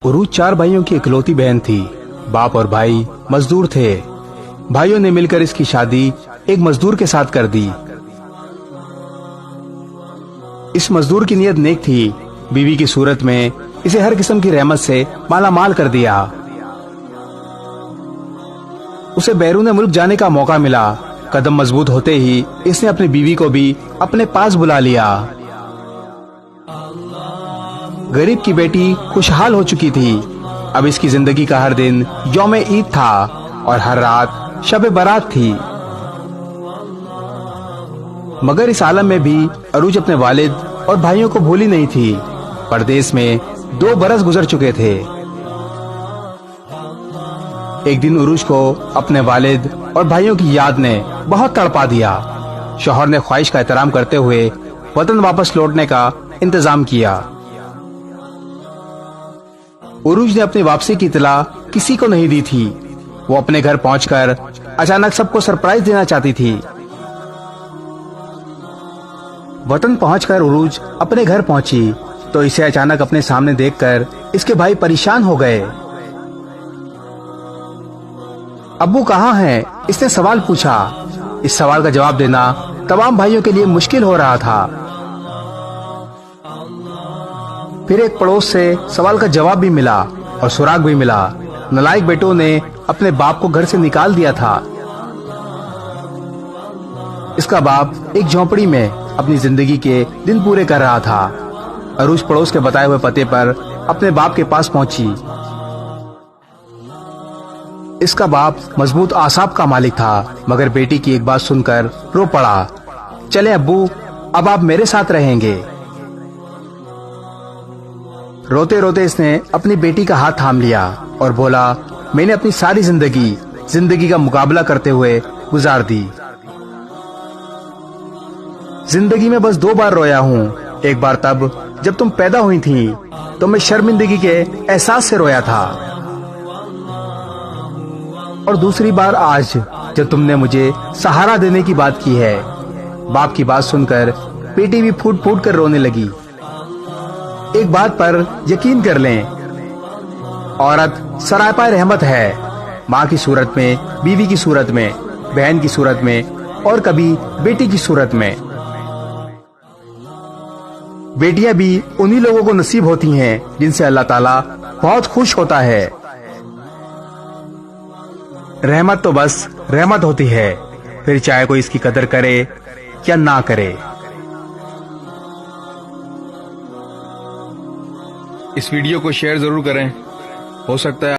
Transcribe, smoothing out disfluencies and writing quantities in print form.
उरूज 4 भाइयों की इकलौती बहन थी। बाप और भाई मजदूर थे। भाइयों ने मिलकर इसकी शादी एक मजदूर के साथ कर दी। इस मजदूर की नीयत नेक थी। बीवी की सूरत में इसे हर किस्म की रहमत से माला माल कर दिया। उसे बैरून मुल्क जाने का मौका मिला। कदम मजबूत होते ही इसने अपनी बीवी को भी अपने पास बुला लिया। गरीब की बेटी खुशहाल हो चुकी थी। अब इसकी जिंदगी का हर दिन यौम ईद था और हर रात शब बारात थी। मगर इस आलम में भी अरूज अपने वालिद और भाइयों को भूली नहीं थी। परदेश में 2 बरस गुजर चुके थे। एक दिन उरूज को अपने वालिद और भाइयों की याद ने बहुत तड़पा दिया। शौहर ने ख्वाहिश का एहतराम करते हुए वतन वापस लौटने का इंतजाम किया। उरूज ने अपनी वापसी की इतला किसी को नहीं दी थी। वो अपने घर पहुंचकर अचानक सबको सरप्राइज देना चाहती थी। वतन पहुंचकर उरूज अपने घर पहुंची तो इसे अचानक अपने सामने देखकर इसके भाई परेशान हो गए। अब्बू कहाँ हैं? इसने सवाल पूछा। इस सवाल का जवाब देना तमाम भाइयों के लिए मुश्किल हो रहा था। फिर एक पड़ोस से सवाल का जवाब भी मिला और सुराग भी मिला। नालायक बेटों ने अपने बाप को घर से निकाल दिया था। इसका बाप एक झोंपड़ी में अपनी जिंदगी के दिन पूरे कर रहा था। अरूज पड़ोस के बताए हुए पते पर अपने बाप के पास पहुंची। इसका बाप मजबूत आसाब का मालिक था, मगर बेटी की एक बात सुनकर रो पड़ा। चले अब्बू, अब आप मेरे साथ रहेंगे। रोते रोते इसने अपनी बेटी का हाथ थाम लिया और बोला, मैंने अपनी सारी जिंदगी का मुकाबला करते हुए गुजार दी। जिंदगी में बस 2 बार रोया हूँ। एक बार तब जब तुम पैदा हुई थी तो मैं शर्मिंदगी के एहसास से रोया था, और दूसरी बार आज जब तुमने मुझे सहारा देने की बात की है। बाप की बात सुनकर बेटी भी फूट फूट कर रोने लगी। एक बात पर यकीन कर लें, औरत सरापाए रहमत है। माँ की सूरत में, बीवी की सूरत में, बहन की सूरत में और कभी बेटी की सूरत में। बेटियां भी उन्हीं लोगों को नसीब होती हैं जिनसे अल्लाह ताला बहुत खुश होता है। रहमत तो बस रहमत होती है, फिर चाहे कोई इसकी कदर करे या ना करे। इस वीडियो को शेयर जरूर करें। हो सकता है